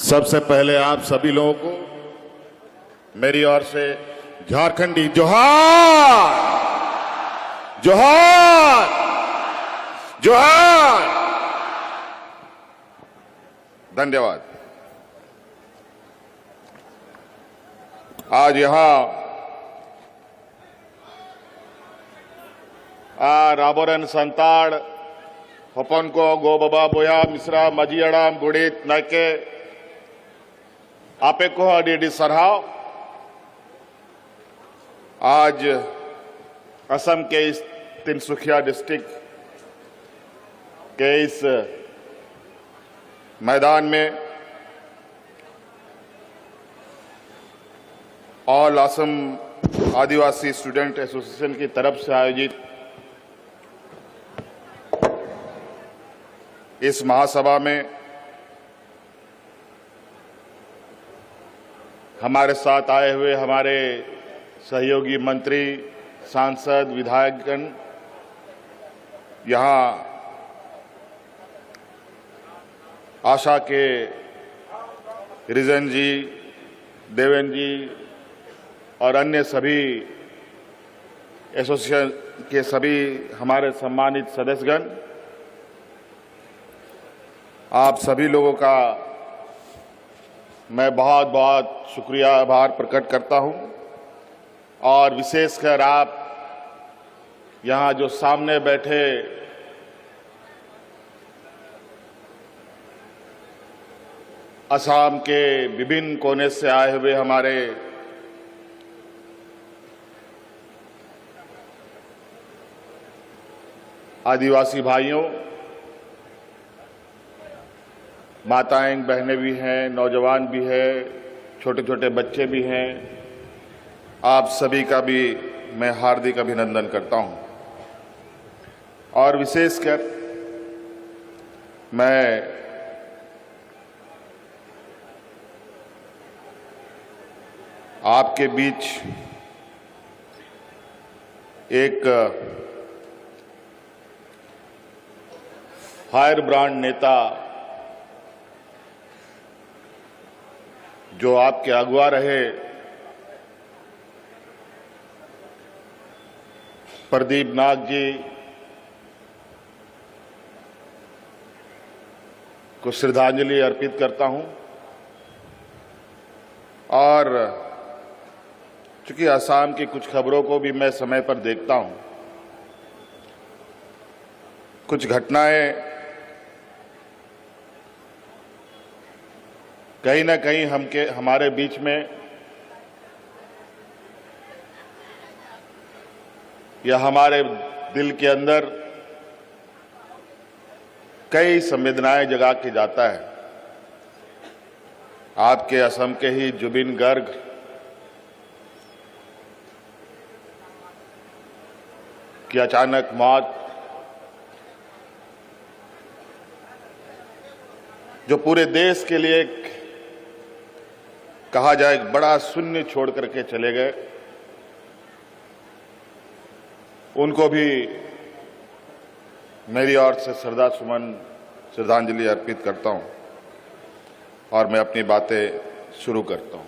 सबसे पहले आप सभी लोगों को मेरी ओर से झारखंडी जोहार, जोहार, जोहार। धन्यवाद। आज यहां राबोरन संताड़ हपन को गो बाबा बोया मिश्रा मजियाड़ाम गुड़ित नाके आपे को अडी सरहाव। आज असम के इस तिनसुखिया डिस्ट्रिक्ट के इस मैदान में ऑल असम आदिवासी स्टूडेंट एसोसिएशन की तरफ से आयोजित इस महासभा में हमारे साथ आए हुए हमारे सहयोगी मंत्री, सांसद, विधायकगण, यहाँ आशा के रिजन जी, देवेन जी और अन्य सभी एसोसिएशन के सभी हमारे सम्मानित सदस्यगण, आप सभी लोगों का मैं बहुत बहुत शुक्रिया, आभार प्रकट करता हूं। और विशेषकर आप यहाँ जो सामने बैठे असम के विभिन्न कोने से आए हुए हमारे आदिवासी भाइयों, माताएं बहनें भी हैं, नौजवान भी हैं, छोटे छोटे बच्चे भी हैं, आप सभी का भी मैं हार्दिक अभिनंदन करता हूं। और विशेषकर मैं आपके बीच एक फायर ब्रांड नेता जो आपके अगुवा रहे, प्रदीप नाग जी को श्रद्धांजलि अर्पित करता हूं। और चूंकि असम की कुछ खबरों को भी मैं समय पर देखता हूं, कुछ घटनाएं कहीं ना कहीं हमारे बीच में या हमारे दिल के अंदर कई संवेदनाएं जगा के जाता है। आपके असम के ही जुबिन गर्ग की अचानक मौत, जो पूरे देश के लिए कहा जाए बड़ा शून्य छोड़ करके चले गए, उनको भी मेरी ओर से श्रद्धांजलि अर्पित करता हूं। और मैं अपनी बातें शुरू करता हूं।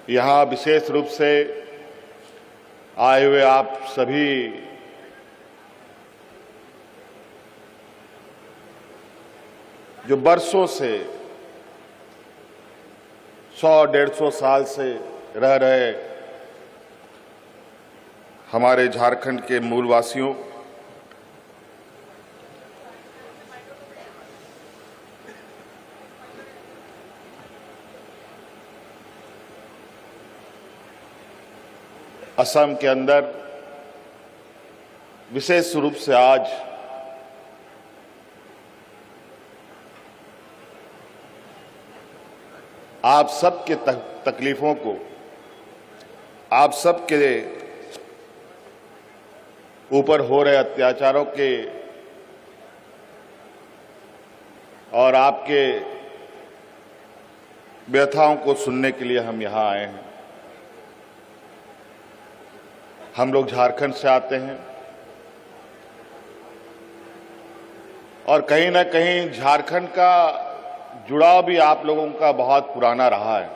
यहां विशेष रूप से आए हुए आप सभी जो बरसों से 100-150 साल से रह रहे हमारे झारखंड के मूलवासियों, असम के अंदर विशेष रूप से आज आप सबके तकलीफों को, आप सबके ऊपर हो रहे अत्याचारों के और आपके व्यथाओं को सुनने के लिए हम यहां आए हैं। हम लोग झारखंड से आते हैं और कहीं ना कहीं झारखंड का जुड़ाव भी आप लोगों का बहुत पुराना रहा है।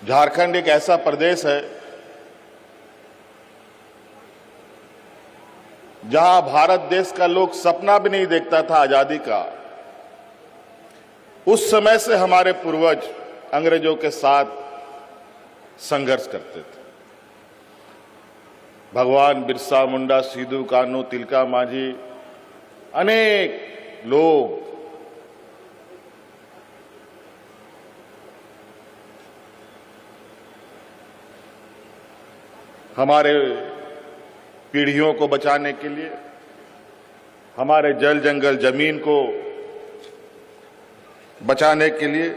झारखंड एक ऐसा प्रदेश है जहां भारत देश का लोग सपना भी नहीं देखता था आजादी का। उस समय से हमारे पूर्वज अंग्रेजों के साथ संघर्ष करते थे। भगवान बिरसा मुंडा, सिद्धू कान्हू, तिलका मांझी, अनेक लोग हमारे पीढ़ियों को बचाने के लिए, हमारे जल जंगल जमीन को बचाने के लिए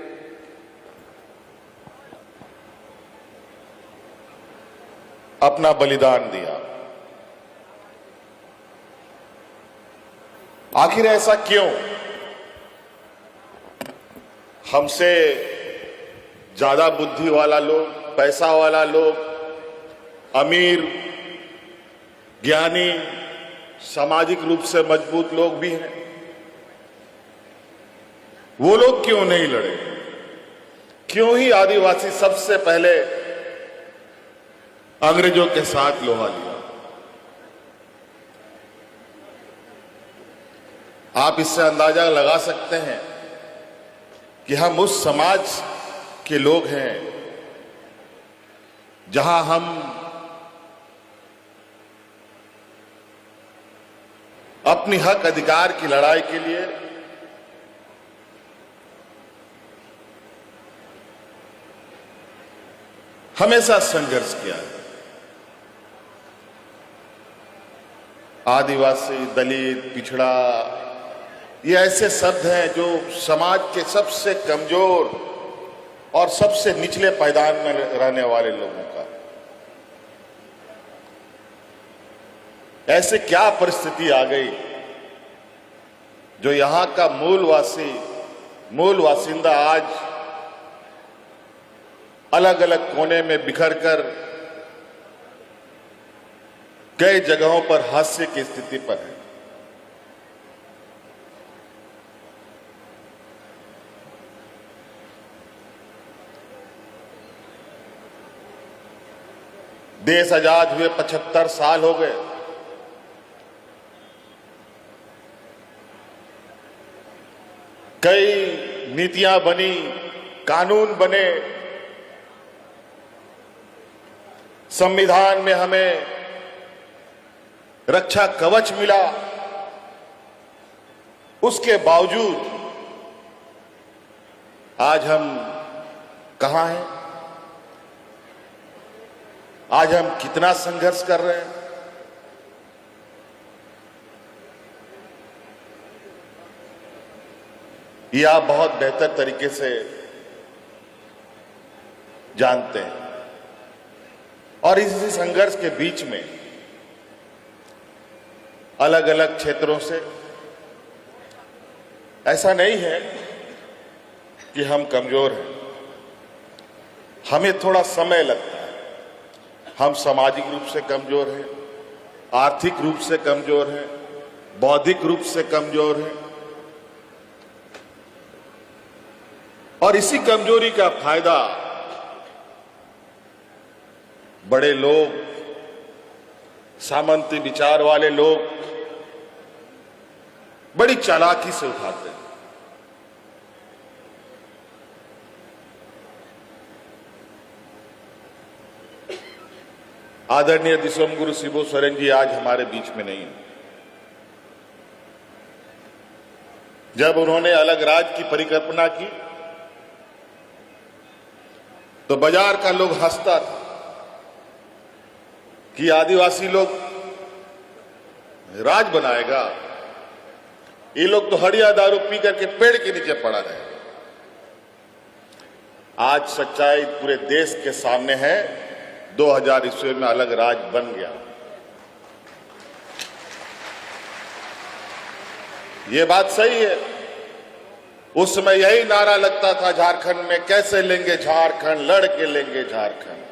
अपना बलिदान दिया। आखिर ऐसा क्यों? हमसे ज्यादा बुद्धि वाला लोग, पैसा वाला लोग, अमीर, ज्ञानी, सामाजिक रूप से मजबूत लोग भी हैं, वो लोग क्यों नहीं लड़े? क्यों ही आदिवासी सबसे पहले अंग्रेजों के साथ लोहा लिया? आप इससे अंदाजा लगा सकते हैं कि हम उस समाज के लोग हैं जहां हम अपनी हक अधिकार की लड़ाई के लिए हमेशा संघर्ष किया है। आदिवासी, दलित, पिछड़ा, ये ऐसे शब्द हैं जो समाज के सबसे कमजोर और सबसे निचले पायदान में रहने वाले लोगों का। ऐसे क्या परिस्थिति आ गई जो यहां का मूल वासिंदा आज अलग अलग कोने में बिखर कर कई जगहों पर हास्य की स्थिति पर है। देश आजाद हुए 75 साल हो गए। कई नीतियां बनी, कानून बने, संविधान में हमें रक्षा कवच मिला। उसके बावजूद आज हम कहां हैं? आज हम कितना संघर्ष कर रहे हैं? ये आप बहुत बेहतर तरीके से जानते हैं। और इसी संघर्ष के बीच में अलग अलग क्षेत्रों से ऐसा नहीं है कि हम कमजोर हैं, हमें थोड़ा समय लगता है। हम सामाजिक रूप से कमजोर हैं, आर्थिक रूप से कमजोर हैं, बौद्धिक रूप से कमजोर हैं, और इसी कमजोरी का फायदा बड़े लोग, सामंती विचार वाले लोग बड़ी चालाकी से उठाते हैं। आदरणीय दिसोमगुरु शिबू सोरेन जी आज हमारे बीच में नहीं है। जब उन्होंने अलग राज्य की परिकल्पना की तो बाजार का लोग हंसता था कि आदिवासी लोग राज बनाएगा, ये लोग तो हड़िया दारू पी करके पेड़ के नीचे पड़ा रहे। आज सच्चाई पूरे देश के सामने है। 2000 ईस्वी में अलग राज बन गया। ये बात सही है। उस समय यही नारा लगता था झारखंड में, कैसे लेंगे झारखंड, लड़ के लेंगे झारखंड।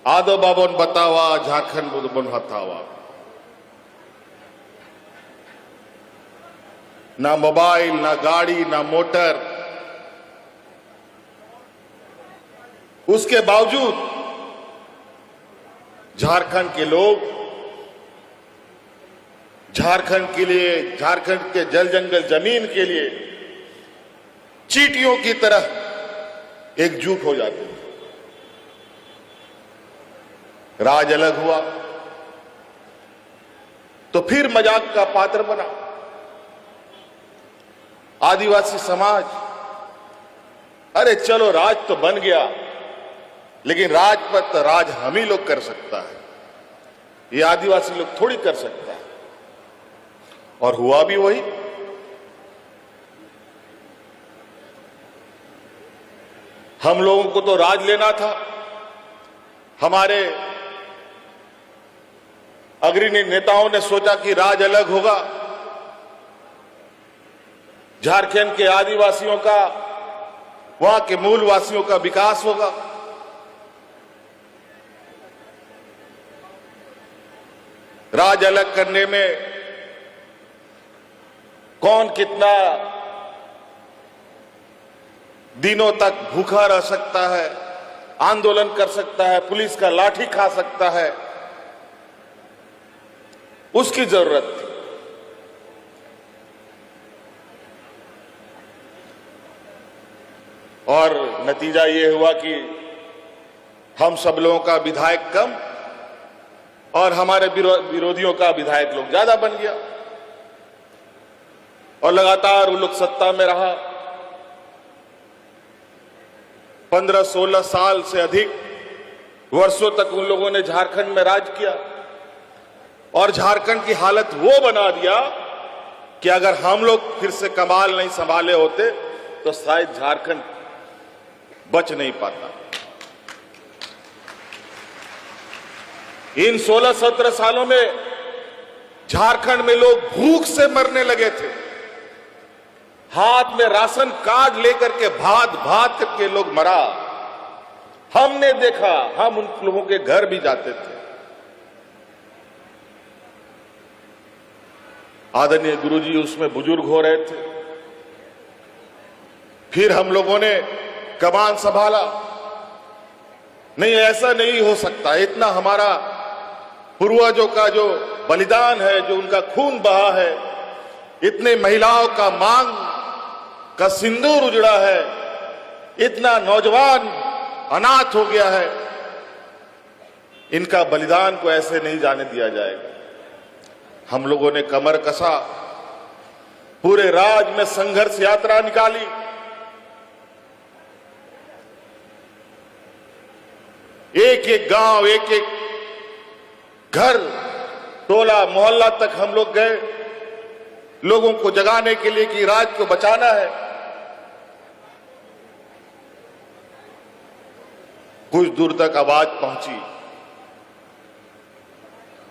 आदो बाबोन बतावा झारखंड बुन हथावा। ना मोबाइल, ना गाड़ी, ना मोटर, उसके बावजूद झारखंड के लोग झारखंड के लिए, झारखंड के जल जंगल जमीन के लिए चींटियों की तरह एकजुट हो जाते थे। राज अलग हुआ तो फिर मजाक का पात्र बना। आदिवासी समाज, अरे चलो राज तो बन गया, लेकिन राज पर तो राज हम ही लोग कर सकता है, ये आदिवासी लोग थोड़ी कर सकता है। और हुआ भी वही। हम लोगों को तो राज लेना था। हमारे अग्रणी नेताओं ने सोचा कि राज अलग होगा, झारखंड के आदिवासियों का, वहां के मूलवासियों का विकास होगा। राज अलग करने में कौन कितना दिनों तक भूखा रह सकता है, आंदोलन कर सकता है, पुलिस का लाठी खा सकता है, उसकी जरूरत थी। और नतीजा ये हुआ कि हम सब लोगों का विधायक कम और हमारे विरोधियों का विधायक लोग ज्यादा बन गया, और लगातार वो लोग सत्ता में रहा। 15-16 साल से अधिक वर्षों तक उन लोगों ने झारखंड में राज किया, और झारखंड की हालत वो बना दिया कि अगर हम लोग फिर से कमाल नहीं संभाले होते तो शायद झारखंड बच नहीं पाता। इन 16-17 सालों में झारखंड में लोग भूख से मरने लगे थे। हाथ में राशन कार्ड लेकर के भात भात करके लोग मरा। हमने देखा, हम उन लोगों के घर भी जाते थे। आदरणीय गुरुजी उसमें बुजुर्ग हो रहे थे। फिर हम लोगों ने कमान संभाला। नहीं, ऐसा नहीं हो सकता, इतना हमारा पूर्वजों का जो बलिदान है, जो उनका खून बहा है, इतने महिलाओं का मांग का सिंदूर उजड़ा है, इतना नौजवान अनाथ हो गया है, इनका बलिदान को ऐसे नहीं जाने दिया जाएगा। हम लोगों ने कमर कसा, पूरे राज्य में संघर्ष यात्रा निकाली। एक एक गांव, एक एक घर, टोला मोहल्ला तक हम लोग गए, लोगों को जगाने के लिए कि राज्य को बचाना है। कुछ दूर तक आवाज पहुंची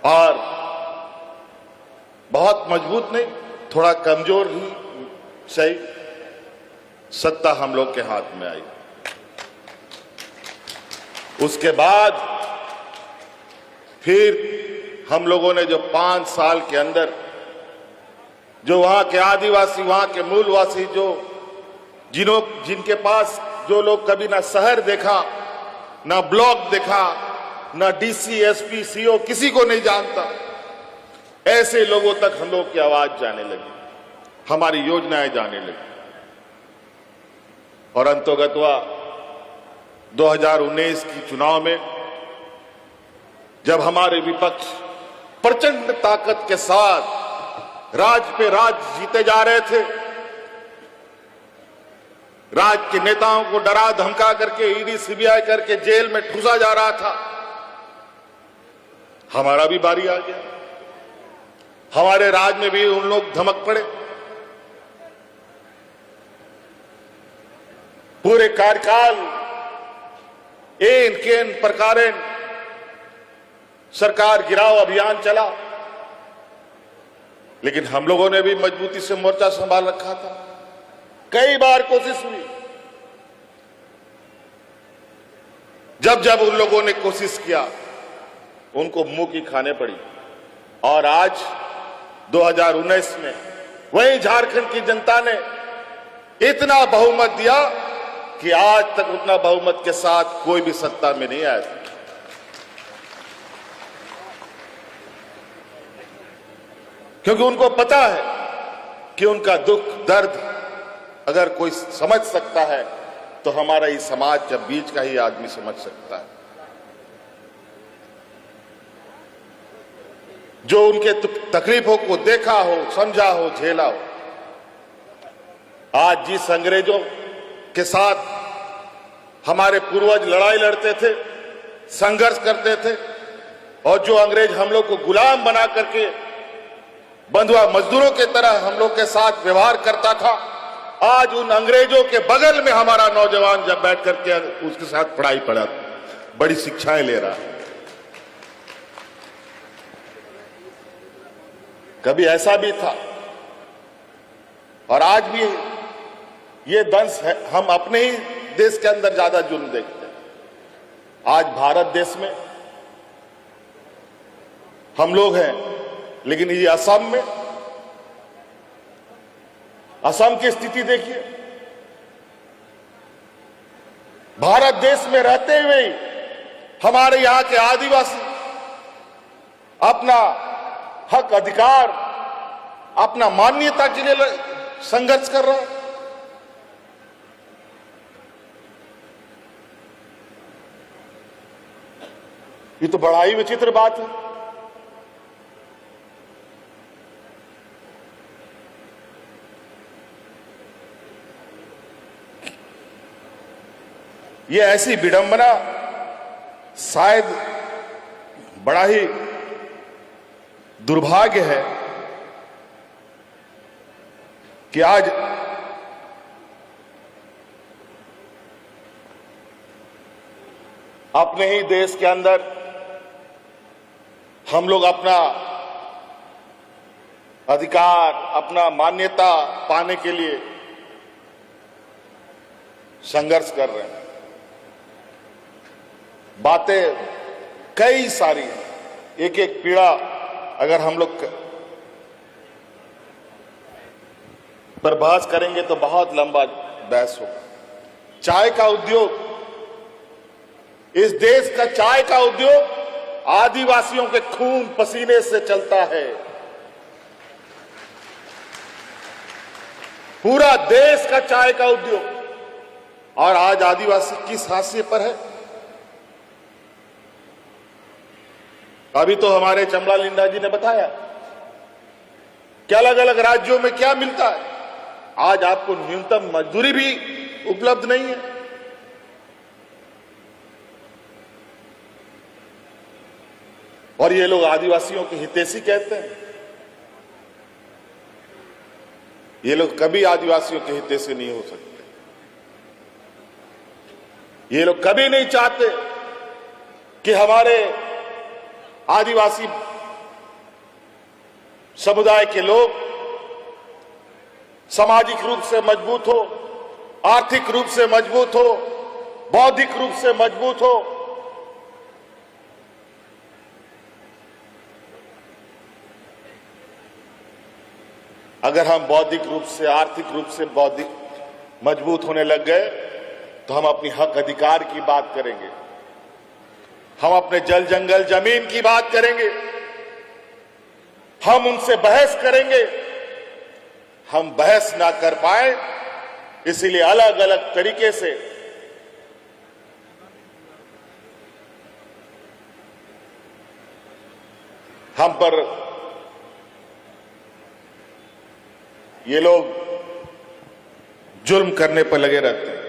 और बहुत मजबूत नहीं, थोड़ा कमजोर ही सही, सत्ता हम लोग के हाथ में आई। उसके बाद फिर हम लोगों ने जो 5 साल के अंदर जो वहां के आदिवासी, वहां के मूलवासी, जिनके पास जो लोग कभी ना शहर देखा, ना ब्लॉक देखा, ना डीसी, एसपी, सीओ, किसी को नहीं जानता, ऐसे लोगों तक हम लोग की आवाज जाने लगी, हमारी योजनाएं जाने लगी। और अंतोगत्वा 2019 की चुनाव में जब हमारे विपक्ष प्रचंड ताकत के साथ राज पे राज जीते जा रहे थे, राज के नेताओं को डरा धमका करके ईडी सीबीआई करके जेल में ठूसा जा रहा था, हमारा भी बारी आ गया। हमारे राज में भी उन लोग धमक पड़े। पूरे कार्यकाल एन केन प्रकारेण सरकार गिराव अभियान चला, लेकिन हम लोगों ने भी मजबूती से मोर्चा संभाल रखा था। कई बार कोशिश हुई, जब जब उन लोगों ने कोशिश किया उनको मुंह की खाने पड़ी। और आज 2019 में वही झारखंड की जनता ने इतना बहुमत दिया कि आज तक उतना बहुमत के साथ कोई भी सत्ता में नहीं आया। क्योंकि उनको पता है कि उनका दुख दर्द अगर कोई समझ सकता है तो हमारा ये समाज जब बीच का ही आदमी समझ सकता है। जो उनके तकलीफों को देखा हो, समझा हो, झेला हो। आज जिस अंग्रेजों के साथ हमारे पूर्वज लड़ाई लड़ते थे, संघर्ष करते थे, और जो अंग्रेज हम लोग को गुलाम बना करके बंधुआ मजदूरों के तरह हम लोग के साथ व्यवहार करता था, आज उन अंग्रेजों के बगल में हमारा नौजवान जब बैठ करके उसके साथ पढ़ाई पढ़ा, बड़ी शिक्षाएं ले रहा है। कभी ऐसा भी था और आज भी ये दंश है, हम अपने ही देश के अंदर ज्यादा जुल्म देखते हैं। आज भारत देश में हम लोग हैं, लेकिन ये असम में, असम की स्थिति देखिए। भारत देश में रहते हुए हमारे यहां के आदिवासी अपना हक अधिकार, अपना मान्यता के लिए संघर्ष कर रहा है। ये तो बड़ा ही विचित्र बात है। ये ऐसी विडंबना शायद बड़ा ही दुर्भाग्य है कि आज अपने ही देश के अंदर हम लोग अपना अधिकार, अपना मान्यता पाने के लिए संघर्ष कर रहे हैं। बातें कई सारी हैं, एक एक पीड़ा अगर हम लोग पर बहस करेंगे तो बहुत लंबा बहस होगा। चाय का उद्योग, इस देश का चाय का उद्योग आदिवासियों के खून पसीने से चलता है। पूरा देश का चाय का उद्योग, और आज आदिवासी किस हाशिए पर है? अभी तो हमारे चमड़ा लिंडा जी ने बताया कि अलग अलग राज्यों में क्या मिलता है। आज आपको न्यूनतम मजदूरी भी उपलब्ध नहीं है। और ये लोग आदिवासियों के हितैषी कहते हैं। ये लोग कभी आदिवासियों के हितैषी नहीं हो सकते। ये लोग कभी नहीं चाहते कि हमारे आदिवासी समुदाय के लोग सामाजिक रूप से मजबूत हो, आर्थिक रूप से मजबूत हो, बौद्धिक रूप से मजबूत हो। अगर हम बौद्धिक रूप से, आर्थिक रूप से बौद्धिक मजबूत होने लग गए तो हम अपनी हक अधिकार की बात करेंगे, हम अपने जल जंगल जमीन की बात करेंगे, हम उनसे बहस करेंगे। हम बहस ना कर पाए, इसीलिए अलग अलग तरीके से हम पर ये लोग जुल्म करने पर लगे रहते हैं।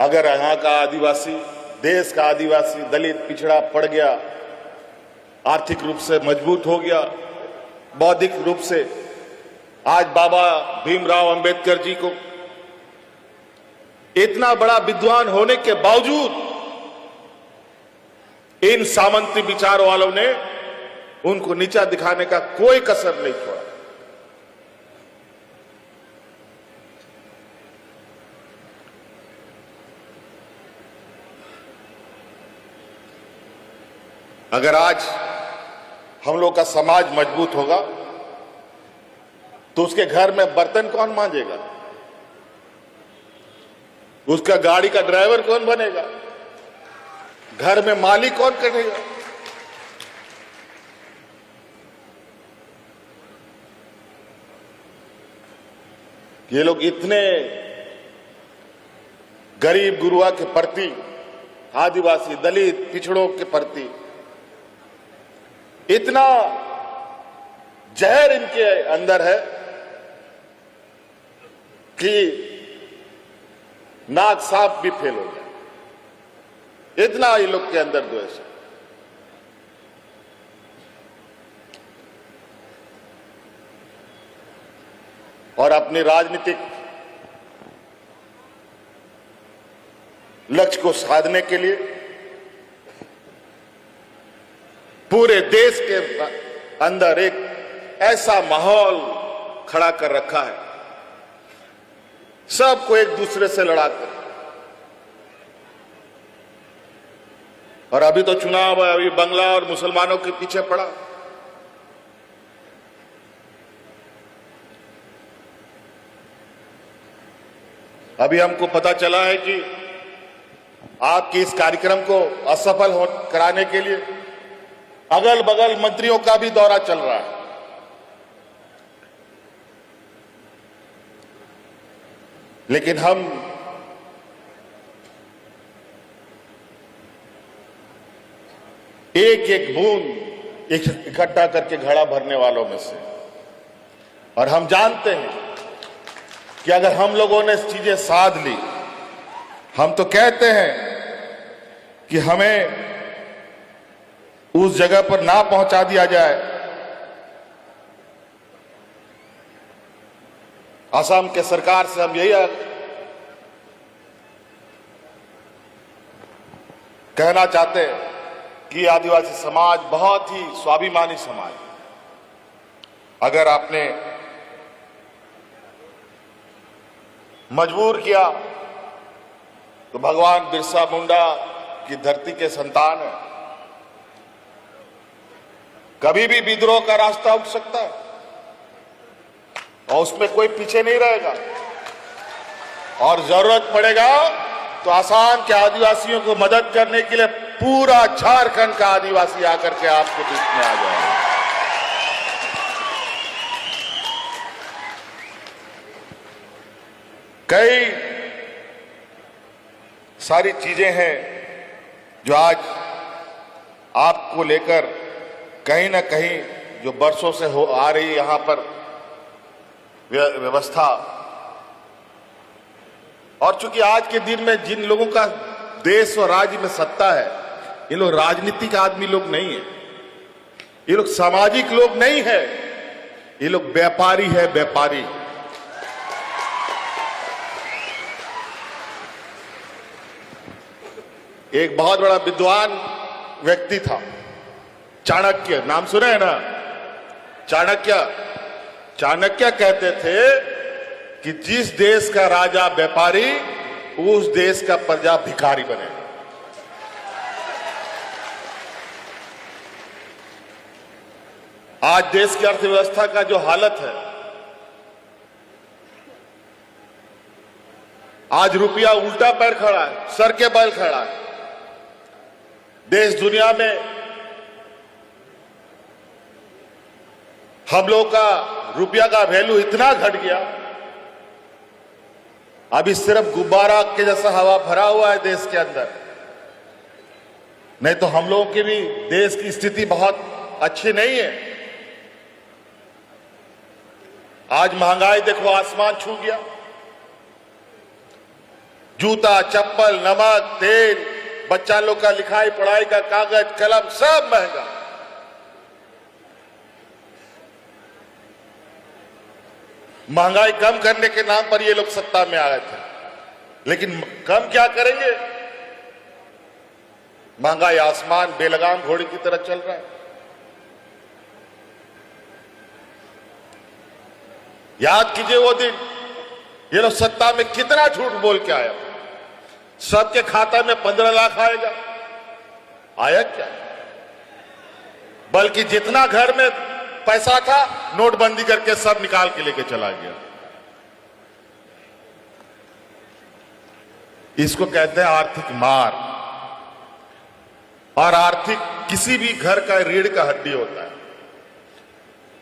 अगर यहां का आदिवासी, देश का आदिवासी, दलित, पिछड़ा पड़ गया, आर्थिक रूप से मजबूत हो गया, बौद्धिक रूप से, आज बाबा भीमराव अंबेडकर जी को इतना बड़ा विद्वान होने के बावजूद इन सामंती विचारों वालों ने उनको नीचा दिखाने का कोई कसर नहीं छोड़ा। अगर आज हम लोग का समाज मजबूत होगा तो उसके घर में बर्तन कौन मांजेगा, उसका गाड़ी का ड्राइवर कौन बनेगा, घर में मालिक कौन करेगा। ये लोग इतने गरीब गुरुआ के प्रति, आदिवासी दलित पिछड़ों के प्रति इतना जहर इनके अंदर है कि नाक साफ भी फेल हो जाए, इतना ये लोग के अंदर द्वेष है। और अपने राजनीतिक लक्ष्य को साधने के लिए पूरे देश के अंदर एक ऐसा माहौल खड़ा कर रखा है, सबको एक दूसरे से लड़ाकर। और अभी तो चुनाव है, अभी बंगला और मुसलमानों के पीछे पड़ा। अभी हमको पता चला है कि आपके इस कार्यक्रम को असफल कराने के लिए अगल बगल मंत्रियों का भी दौरा चल रहा है। लेकिन हम एक एक बूंद इकट्ठा करके घड़ा भरने वालों में से, और हम जानते हैं कि अगर हम लोगों ने चीजें साध ली, हम तो कहते हैं कि हमें उस जगह पर ना पहुंचा दिया जाए। असम के सरकार से हम यही कहना चाहते हैं कि आदिवासी समाज बहुत ही स्वाभिमानी समाज, अगर आपने मजबूर किया तो भगवान बिरसा मुंडा की धरती के संतान है, कभी भी विद्रोह का रास्ता उठ सकता है और उसमें कोई पीछे नहीं रहेगा। और जरूरत पड़ेगा तो आसाम के आदिवासियों को मदद करने के लिए पूरा झारखंड का आदिवासी आकर के आपके बीच में आ जाएगा। कई सारी चीजें हैं जो आज आपको लेकर कहीं ना कहीं जो बरसों से हो आ रही यहां पर व्यवस्था, और चूंकि आज के दिन में जिन लोगों का देश और राज्य में सत्ता है, ये लोग राजनीतिक आदमी लोग नहीं है, ये लोग सामाजिक लोग नहीं है, ये लोग व्यापारी है, व्यापारी। एक बहुत बड़ा विद्वान व्यक्ति था, चाणक्य, नाम सुने हैं ना? चाणक्य कहते थे कि जिस देश का राजा व्यापारी, उस देश का प्रजा भिखारी बने। आज देश की अर्थव्यवस्था का जो हालत है, आज रुपया उल्टा पैर खड़ा है, सर के बल खड़ा है। देश दुनिया में हम लोग का रुपया का वैल्यू इतना घट गया, अभी सिर्फ गुब्बारा के जैसा हवा भरा हुआ है देश के अंदर। नहीं तो हम लोगों की भी देश की स्थिति बहुत अच्छी नहीं है। आज महंगाई देखो आसमान छू गया, जूता चप्पल नमक तेल, बच्चा लोग का लिखाई पढ़ाई का कागज कलम सब महंगा। महंगाई कम करने के नाम पर ये लोग सत्ता में आए थे, लेकिन कम क्या करेंगे? महंगाई आसमान बेलगाम घोड़े की तरह चल रहा है। याद कीजिए वो दिन, ये लोग सत्ता में कितना झूठ बोल के आया। सबके खाता में 15 लाख आएगा, आया क्या? बल्कि जितना घर में पैसा था नोटबंदी करके सब निकाल के लेके चला गया। इसको कहते हैं आर्थिक मार। और आर्थिक किसी भी घर का रीढ़ का हड्डी होता है।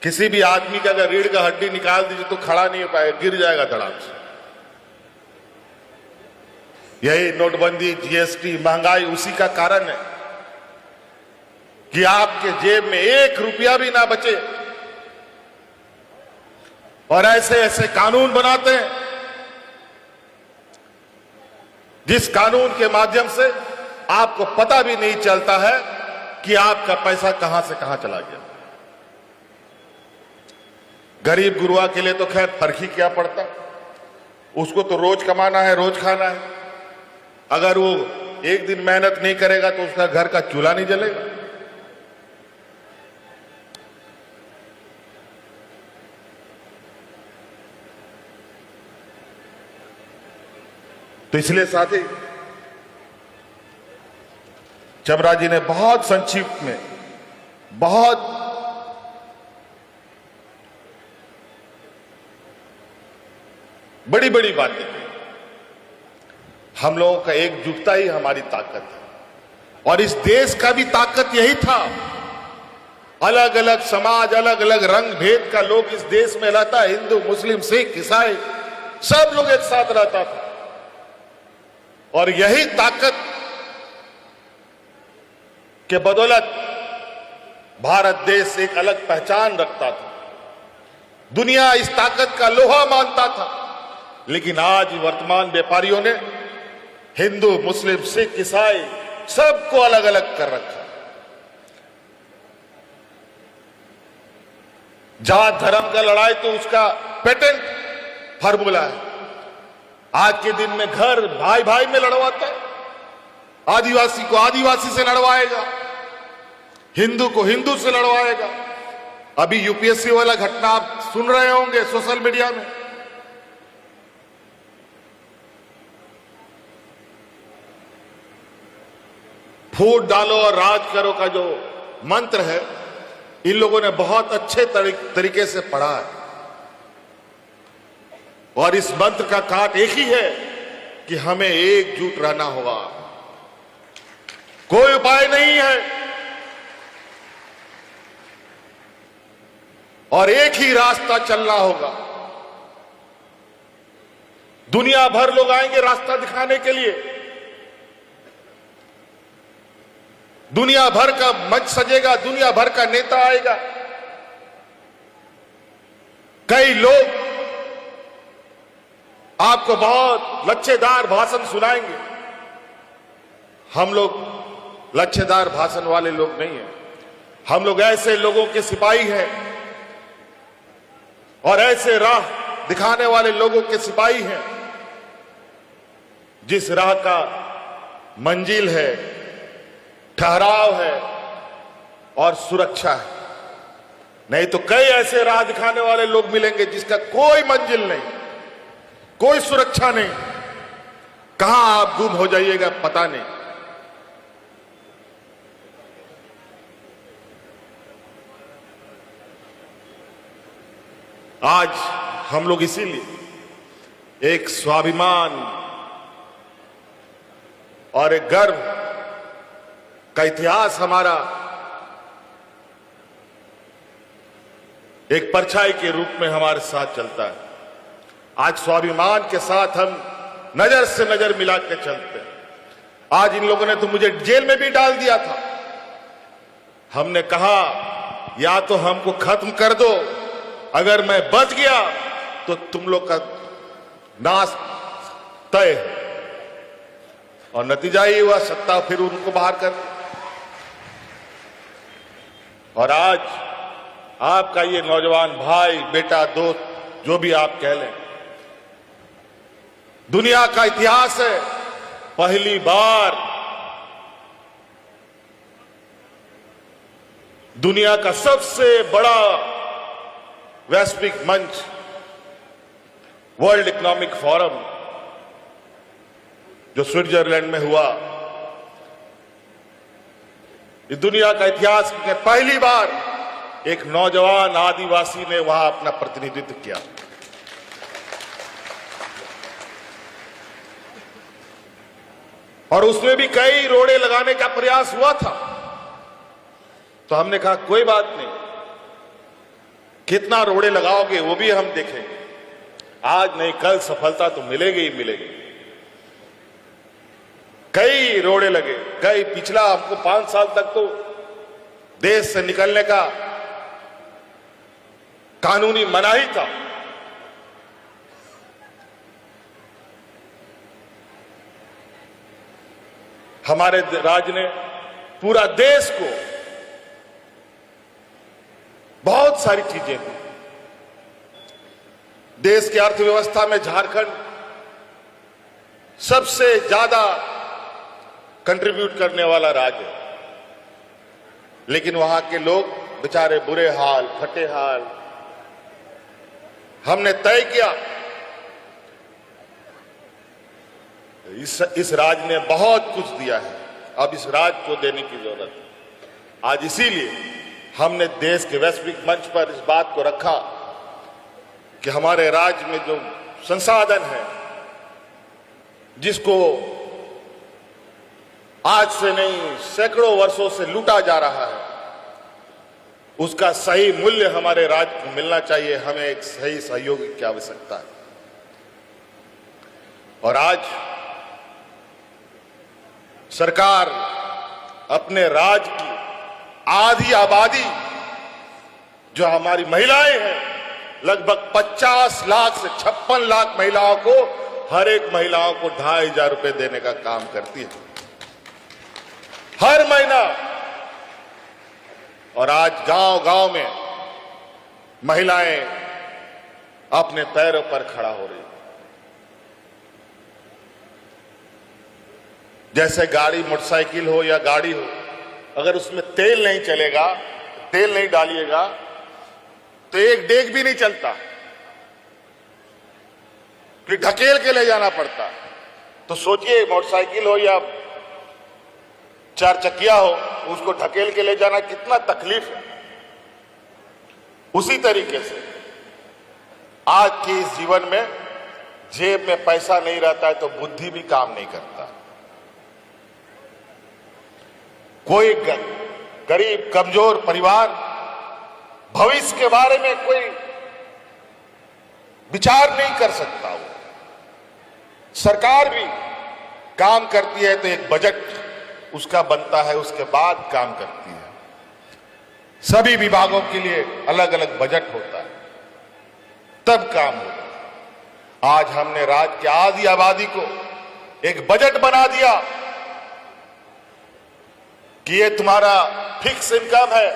किसी भी आदमी का अगर रीढ़ का हड्डी निकाल दीजिए तो खड़ा नहीं हो पाएगा, गिर जाएगा धड़ाम से। यही नोटबंदी, जीएसटी, महंगाई उसी का कारण है कि आपके जेब में 1 रुपया भी ना बचे। और ऐसे ऐसे कानून बनाते हैं जिस कानून के माध्यम से आपको पता भी नहीं चलता है कि आपका पैसा कहां से कहां चला गया। गरीब गुरुआ के लिए तो खैर फर्क ही क्या पड़ता, उसको तो रोज कमाना है, रोज खाना है। अगर वो एक दिन मेहनत नहीं करेगा तो उसका घर का चूल्हा नहीं जलेगा। तो इसलिए साथी, चबरा जी ने बहुत संक्षिप्त में बहुत बड़ी बड़ी बातें की। हम लोगों का एकजुटता ही हमारी ताकत है और इस देश का भी ताकत यही था। अलग अलग समाज, अलग अलग रंग भेद का लोग इस देश में रहता है, हिंदू, मुस्लिम, सिख, ईसाई, सब लोग एक साथ रहता था। और यही ताकत के बदौलत भारत देश एक अलग पहचान रखता था। दुनिया इस ताकत का लोहा मानता था। लेकिन आज वर्तमान व्यापारियों ने हिंदू, मुस्लिम, सिख, ईसाई सबको अलग अलग कर रखा। जात धर्म का लड़ाई तो उसका पेटेंट फार्मूला है। आज के दिन में घर भाई भाई में लड़वाता है, आदिवासी को आदिवासी से लड़वाएगा, हिंदू को हिंदू से लड़वाएगा। अभी यूपीएससी वाला घटना आप सुन रहे होंगे सोशल मीडिया में। फूट डालो और राज करो का जो मंत्र है, इन लोगों ने बहुत अच्छे तरीके से पढ़ा है। और इस मंत्र का काट एक ही है कि हमें एकजुट रहना होगा। कोई उपाय नहीं है और एक ही रास्ता चलना होगा। दुनिया भर लोग आएंगे रास्ता दिखाने के लिए, दुनिया भर का मंच सजेगा, दुनिया भर का नेता आएगा। कई लोग आपको बहुत लच्छेदार भाषण सुनाएंगे। हम लोग लच्छेदार भाषण वाले लोग नहीं हैं। हम लोग ऐसे लोगों के सिपाही हैं और ऐसे राह दिखाने वाले लोगों के सिपाही हैं जिस राह का मंजिल है, ठहराव है और सुरक्षा है। नहीं तो कई ऐसे राह दिखाने वाले लोग मिलेंगे जिसका कोई मंजिल नहीं, कोई सुरक्षा नहीं, कहां आप गुम हो जाइएगा पता नहीं। आज हम लोग इसीलिए एक स्वाभिमान और एक गर्व का इतिहास हमारा एक परछाई के रूप में हमारे साथ चलता है। आज स्वाभिमान के साथ हम नजर से नजर मिला के चलते हैं। आज इन लोगों ने तो मुझे जेल में भी डाल दिया था। हमने कहा या तो हमको खत्म कर दो, अगर मैं बच गया तो तुम लोग का नाश तय है। और नतीजा ही हुआ, सत्ता फिर उनको बाहर कर। और आज आपका ये नौजवान भाई, बेटा, दोस्त, जो भी आप कह लें, दुनिया का इतिहास है, पहली बार दुनिया का सबसे बड़ा वैश्विक मंच वर्ल्ड इकोनॉमिक फोरम जो स्विट्जरलैंड में हुआ, इस दुनिया का इतिहास में पहली बार एक नौजवान आदिवासी ने वहां अपना प्रतिनिधित्व किया। और उसमें भी कई रोड़े लगाने का प्रयास हुआ था। तो हमने कहा कोई बात नहीं, कितना रोड़े लगाओगे वो भी हम देखेंगे, आज नहीं कल सफलता तो मिलेगी ही मिलेगी। कई रोड़े लगे, कई पिछला हमको 5 साल तक तो देश से निकलने का कानूनी मनाही था। हमारे राज्य ने पूरा देश को बहुत सारी चीजें दी। देश की अर्थव्यवस्था में झारखंड सबसे ज्यादा कंट्रीब्यूट करने वाला राज्य है, लेकिन वहां के लोग बेचारे बुरे हाल, फटे हाल। हमने तय किया इस राज्य ने बहुत कुछ दिया है, अब इस राज्य को देने की जरूरत है। आज इसीलिए हमने देश के वैश्विक मंच पर इस बात को रखा कि हमारे राज्य में जो संसाधन है, जिसको आज से नहीं सैकड़ों वर्षों से लूटा जा रहा है, उसका सही मूल्य हमारे राज्य को मिलना चाहिए। हमें एक सही सहयोग की आवश्यकता है। और आज सरकार अपने राज्य की आधी आबादी जो हमारी महिलाएं हैं, लगभग 50 लाख से 56 लाख महिलाओं को, हर एक महिलाओं को 2500 रुपए देने का काम करती है हर महीना। और आज गांव-गांव में महिलाएं अपने पैरों पर खड़ा हो रही। जैसे गाड़ी, मोटरसाइकिल हो या गाड़ी हो, अगर उसमें तेल नहीं चलेगा, तेल नहीं डालिएगा तो एक डेग भी नहीं चलता, फिर ढकेल के ले जाना पड़ता। तो सोचिए मोटरसाइकिल हो या 4 चक्किया हो, उसको ढकेल के ले जाना कितना तकलीफ है। उसी तरीके से आज के इस जीवन में जेब में पैसा नहीं रहता है तो बुद्धि भी काम नहीं करता। कोई गरीब कमजोर परिवार भविष्य के बारे में कोई विचार नहीं कर सकता। वो सरकार भी काम करती है तो एक बजट उसका बनता है, उसके बाद काम करती है। सभी विभागों के लिए अलग अलग बजट होता है, तब काम होता है। आज हमने राज्य की आधी आबादी को एक बजट बना दिया कि ये तुम्हारा फिक्स इनकम है,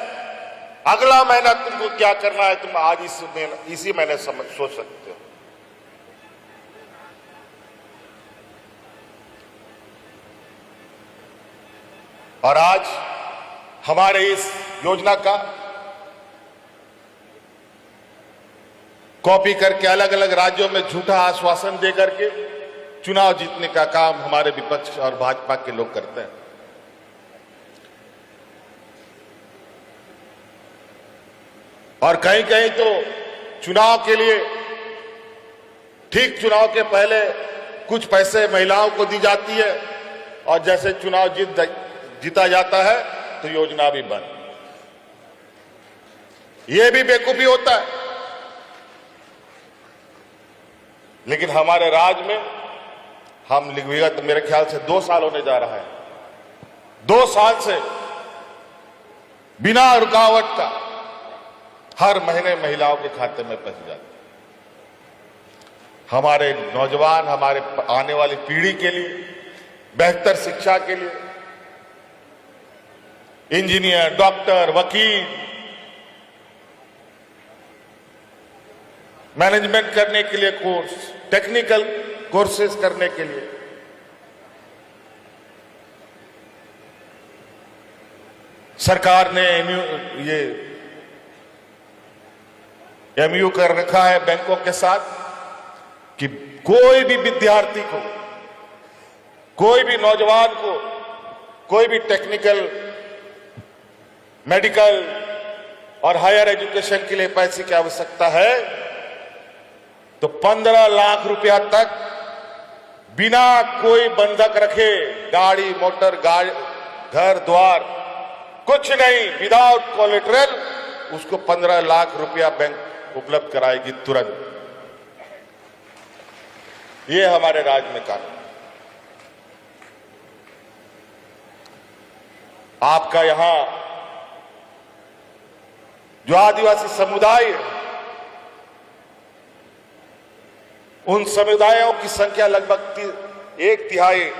अगला महीना तुमको क्या करना है तुम आज इसी महीने सोच सकते हो। और आज हमारे इस योजना का कॉपी करके अलग अलग राज्यों में झूठा आश्वासन दे करके चुनाव जीतने का काम हमारे विपक्ष और भाजपा के लोग करते हैं। और कहीं कहीं तो चुनाव के लिए, ठीक चुनाव के पहले कुछ पैसे महिलाओं को दी जाती है और जैसे चुनाव जीता जाता है तो योजना भी बंद। ये भी बेवकूफी होता है। लेकिन हमारे राज्य में हम विगत मेरे ख्याल से 2 साल होने जा रहा है, 2 साल से बिना रुकावट का हर महीने महिलाओं के खाते में पैसे जाते। हमारे नौजवान, हमारे आने वाली पीढ़ी के लिए बेहतर शिक्षा के लिए इंजीनियर, डॉक्टर, वकील, मैनेजमेंट करने के लिए कोर्स, टेक्निकल कोर्सेज करने के लिए सरकार ने एमयू कर रखा है बैंकों के साथ कि कोई भी विद्यार्थी को, कोई भी नौजवान को, कोई भी टेक्निकल मेडिकल और हायर एजुकेशन के लिए पैसे की आवश्यकता है तो 15 लाख रुपया तक बिना कोई बंधक रखे, गाड़ी मोटर घर द्वार कुछ नहीं, विदाउट कोलेटरल उसको 15 लाख रुपया बैंक उपलब्ध कराएगी तुरंत। ये हमारे राज्य में कानून। आपका यहां जो आदिवासी समुदाय है, उन समुदायों की संख्या लगभग 1/3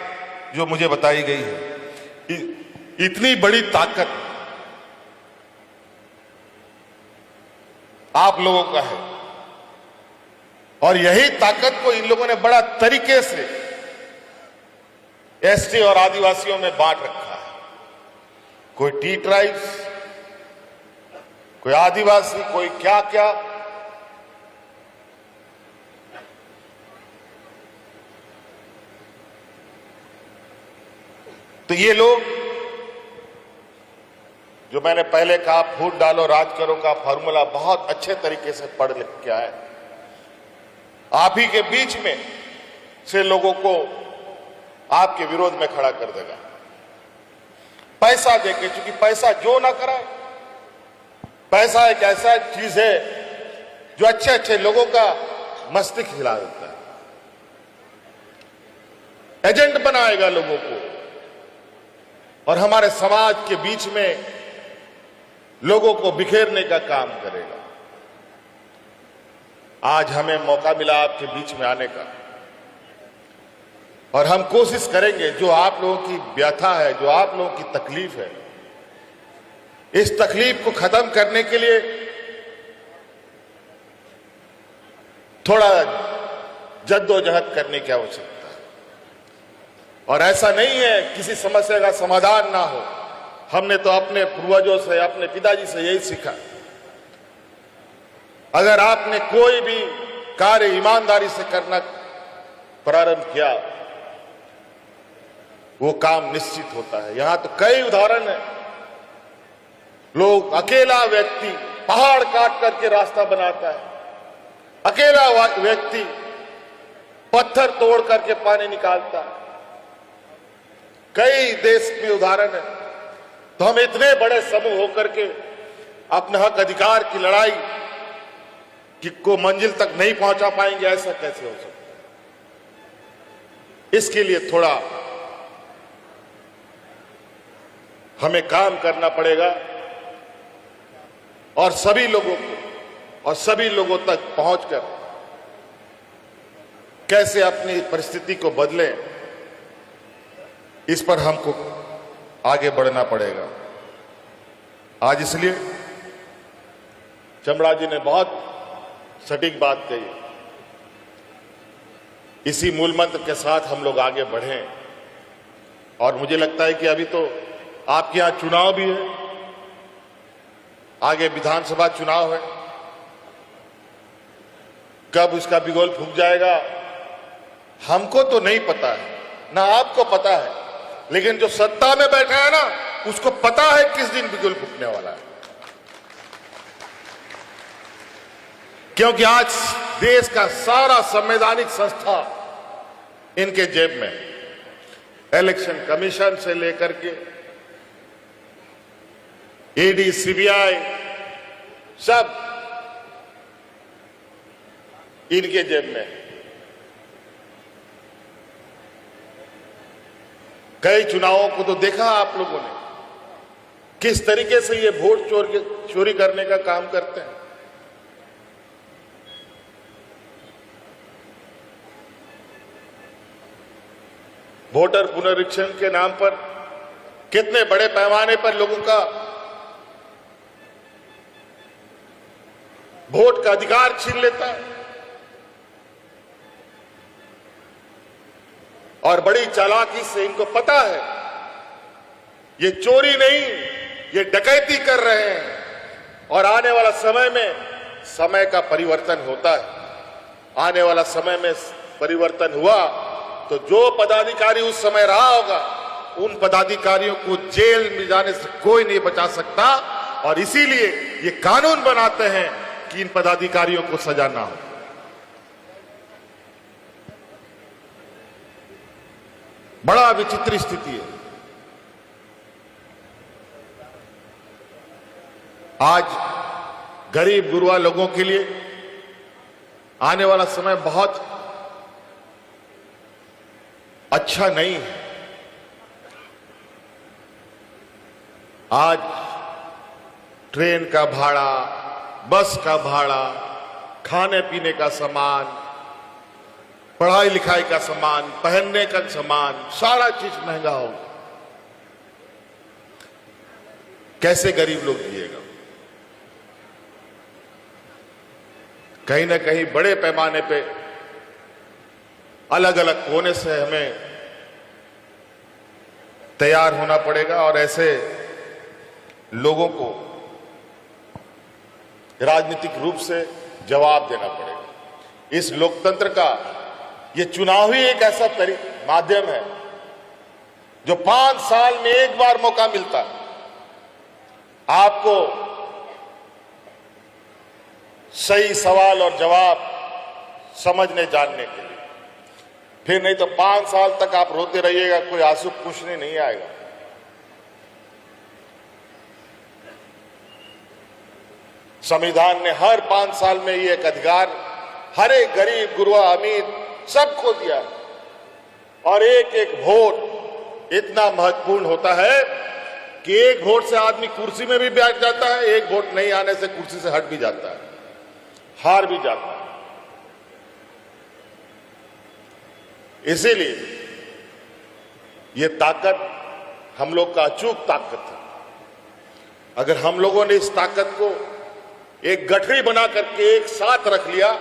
जो मुझे बताई गई है। इतनी बड़ी ताकत आप लोगों का है और यही ताकत को इन लोगों ने बड़ा तरीके से एसटी और आदिवासियों में बांट रखा है। कोई टी ट्राइब्स, कोई आदिवासी, कोई क्या क्या। तो ये लोग जो मैंने पहले कहा फूट डालो राज करो का फॉर्मूला बहुत अच्छे तरीके से पढ़ लिख के आए। आप ही के बीच में से लोगों को आपके विरोध में खड़ा कर देगा पैसा देके, क्योंकि पैसा जो ना कराए। पैसा एक ऐसा चीज है जो अच्छे अच्छे लोगों का मस्तिष्क हिला देता है, एजेंट बनाएगा लोगों को और हमारे समाज के बीच में लोगों को बिखेरने का काम करेगा। आज हमें मौका मिला आपके बीच में आने का और हम कोशिश करेंगे जो आप लोगों की व्यथा है, जो आप लोगों की तकलीफ है, इस तकलीफ को खत्म करने के लिए थोड़ा जद्दोजहद करने की आवश्यकता है। और ऐसा नहीं है किसी समस्या का समाधान ना हो। हमने तो अपने पूर्वजों से, अपने पिताजी से यही सीखा, अगर आपने कोई भी कार्य ईमानदारी से करना प्रारंभ किया वो काम निश्चित होता है। यहां तो कई उदाहरण है, लोग अकेला व्यक्ति पहाड़ काट करके रास्ता बनाता है, अकेला व्यक्ति पत्थर तोड़ करके पानी निकालता है। कई देश में उदाहरण है। तो हम इतने बड़े समूह होकर के अपने हक अधिकार की लड़ाई को मंजिल तक नहीं पहुंचा पाएंगे, ऐसा कैसे हो सकता है? इसके लिए थोड़ा हमें काम करना पड़ेगा और सभी लोगों को और सभी लोगों तक पहुंचकर कैसे अपनी परिस्थिति को बदलें, इस पर हमको आगे बढ़ना पड़ेगा। आज इसलिए चमड़ा जी ने बहुत सटीक बात कही। इसी मूल मंत्र के साथ हम लोग आगे बढ़ें और मुझे लगता है कि अभी तो आपके यहां चुनाव भी है, आगे विधानसभा चुनाव है। कब उसका बिगुल फूंक जाएगा हमको तो नहीं पता है, ना आपको पता है, लेकिन जो सत्ता में बैठा है ना उसको पता है किस दिन बिगुल फूंकने वाला है। क्योंकि आज देश का सारा संवैधानिक संस्था इनके जेब में, इलेक्शन कमीशन से लेकर के ईडी, सीबीआई सब इनके जेब में। कई चुनावों को तो देखा आप लोगों ने किस तरीके से ये वोट चोरी करने का काम करते हैं। वोटर पुनरीक्षण के नाम पर कितने बड़े पैमाने पर लोगों का वोट का अधिकार छीन लेता है और बड़ी चालाकी से इनको पता है ये चोरी नहीं, ये डकैती कर रहे हैं। और आने वाला समय में समय का परिवर्तन होता है। आने वाला समय में परिवर्तन हुआ तो जो पदाधिकारी उस समय रहा होगा उन पदाधिकारियों को जेल में जाने से कोई नहीं बचा सकता, और इसीलिए ये कानून बनाते हैं कि इन पदाधिकारियों को सजा ना हो। बड़ा विचित्र स्थिति है। आज गरीब गुरबा लोगों के लिए आने वाला समय बहुत अच्छा नहीं है। आज ट्रेन का भाड़ा, बस का भाड़ा, खाने पीने का सामान, पढ़ाई लिखाई का सामान, पहनने का सामान, सारा चीज महंगा होगा। कैसे गरीब लोग जिएगा? कहीं ना कहीं बड़े पैमाने पे अलग अलग कोने से हमें तैयार होना पड़ेगा और ऐसे लोगों को राजनीतिक रूप से जवाब देना पड़ेगा। इस लोकतंत्र का ये चुनाव ही एक ऐसा माध्यम है जो 5 साल में एक बार मौका मिलता है आपको सही सवाल और जवाब समझने जानने के लिए। फिर नहीं तो 5 साल तक आप रोते रहिएगा, कोई आंसू पूछने नहीं आएगा। संविधान ने हर 5 साल में ये एक अधिकार हर एक गरीब गुरबा अमीर सबको दिया है, और एक एक वोट इतना महत्वपूर्ण होता है कि एक वोट से आदमी कुर्सी में भी बैठ जाता है, एक वोट नहीं आने से कुर्सी से हट भी जाता है, हार भी जाता है। इसीलिए ये ताकत हम लोग का अचूक ताकत है। अगर हम लोगों ने इस ताकत को एक गठरी बना करके एक साथ रख लिया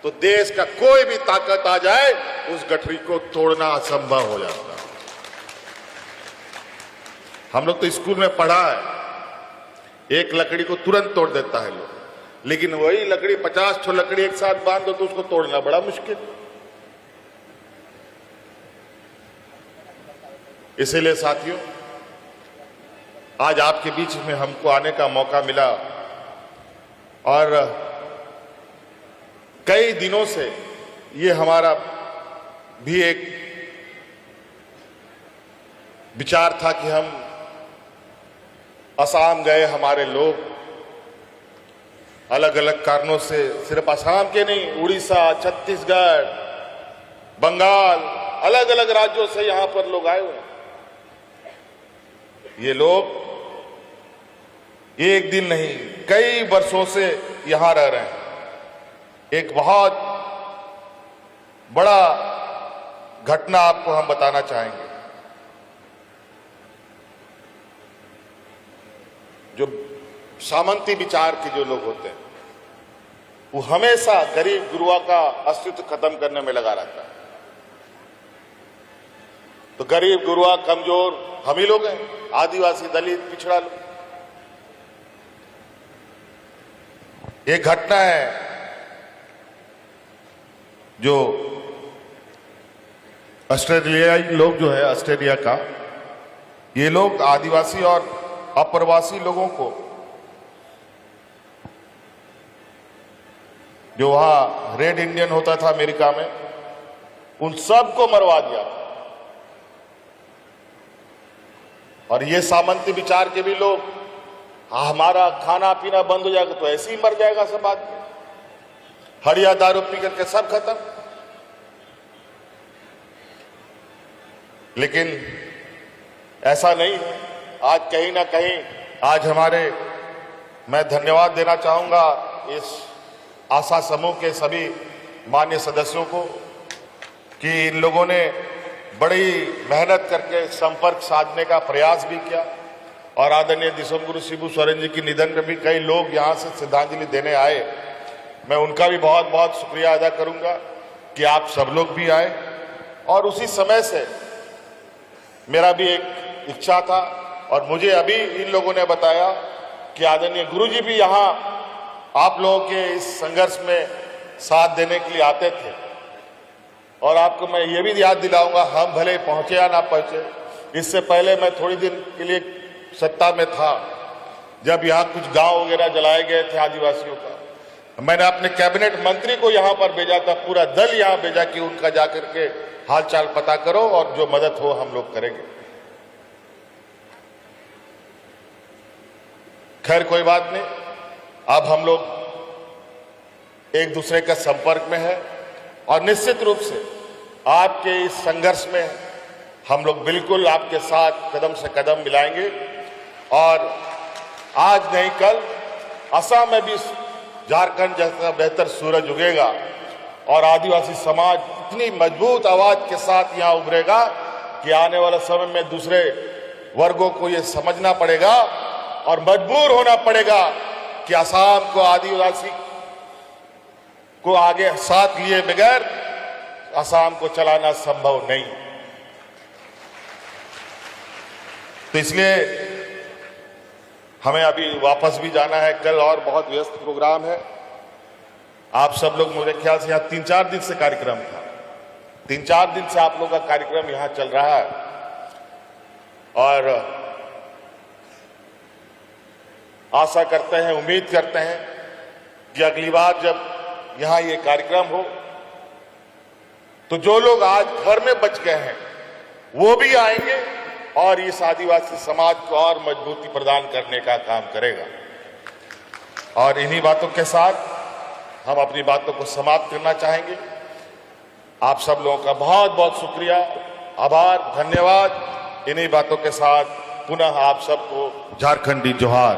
तो देश का कोई भी ताकत आ जाए उस गठरी को तोड़ना असंभव हो जाता है। हम लोग तो स्कूल में पढ़ा है, एक लकड़ी को तुरंत तोड़ देता है लोग, लेकिन वही लकड़ी 50 ठो लकड़ी एक साथ बांध दो तो उसको तोड़ना बड़ा मुश्किल। इसीलिए साथियों, आज आपके बीच में हमको आने का मौका मिला और कई दिनों से ये हमारा भी एक विचार था कि हम असम गए, हमारे लोग अलग अलग कारणों से, सिर्फ असम के नहीं, उड़ीसा, छत्तीसगढ़, बंगाल, अलग अलग राज्यों से यहां पर लोग आए हुए हैं। ये लोग एक दिन नहीं कई वर्षों से यहां रह रहे हैं। एक बहुत बड़ा घटना आपको हम बताना चाहेंगे। जो सामंती विचार के जो लोग होते हैं वो हमेशा गरीब गुरबा का अस्तित्व खत्म करने में लगा रहता है। तो गरीब गुरबा कमजोर हम ही लोग हैं, आदिवासी, दलित, पिछड़ा लोग। एक घटना है जो ऑस्ट्रेलियाई लोग जो है, ऑस्ट्रेलिया का, ये लोग आदिवासी और अप्रवासी लोगों को जो वहां रेड इंडियन होता था अमेरिका में, उन सबको मरवा दिया। और ये सामंती विचार के भी लोग, हमारा खाना पीना बंद हो जाएगा तो ऐसे ही मर जाएगा सब आदमी, हड़िया दारू पी करके सब खत्म। लेकिन ऐसा नहीं है। आज कहीं ना कहीं आज मैं धन्यवाद देना चाहूंगा इस आशा समूह के सभी मान्य सदस्यों को कि इन लोगों ने बड़ी मेहनत करके संपर्क साधने का प्रयास भी किया। और आदरणीय दिसोमगुरु शिबू सोरेन जी के निधन में भी कई लोग यहाँ से श्रद्धांजलि देने आए। मैं उनका भी बहुत बहुत शुक्रिया अदा करूंगा कि आप सब लोग भी आए। और उसी समय से मेरा भी एक इच्छा था और मुझे अभी इन लोगों ने बताया कि आदरणीय गुरु जी भी यहाँ आप लोगों के इस संघर्ष में साथ देने के लिए आते थे। और आपको मैं ये भी याद दिलाऊंगा, हम भले पहुंचे या ना पहुंचे, इससे पहले मैं थोड़ी दिन के लिए सत्ता में था, जब यहाँ कुछ गांव वगैरह जलाए गए थे आदिवासियों का, मैंने अपने कैबिनेट मंत्री को यहाँ पर भेजा था, पूरा दल यहाँ भेजा कि उनका जाकर के हालचाल पता करो और जो मदद हो हम लोग करेंगे। खैर कोई बात नहीं, अब हम लोग एक दूसरे के संपर्क में है और निश्चित रूप से आपके इस संघर्ष में हम लोग बिल्कुल आपके साथ कदम से कदम मिलाएंगे और आज नहीं कल असम में भी झारखंड जैसा बेहतर सूरज उगेगा और आदिवासी समाज इतनी मजबूत आवाज के साथ यहां उभरेगा कि आने वाले समय में दूसरे वर्गों को यह समझना पड़ेगा और मजबूर होना पड़ेगा कि असम को आदिवासी को आगे साथ लिए बगैर असम को चलाना संभव नहीं। तो इसलिए हमें अभी वापस भी जाना है, कल और बहुत व्यस्त प्रोग्राम है। आप सब लोग, मेरे ख्याल से यहाँ 3-4 दिन से कार्यक्रम था, 3-4 दिन से आप लोगों का कार्यक्रम यहाँ चल रहा है और आशा करते हैं, उम्मीद करते हैं कि अगली बार जब यहाँ ये कार्यक्रम हो तो जो लोग आज घर में बच गए हैं वो भी आएंगे और इस आदिवासी समाज को और मजबूती प्रदान करने का काम करेगा। और इन्हीं बातों के साथ हम अपनी बातों को समाप्त करना चाहेंगे। आप सब लोगों का बहुत बहुत शुक्रिया, आभार, धन्यवाद। इन्हीं बातों के साथ पुनः आप सबको झारखंडी जोहार।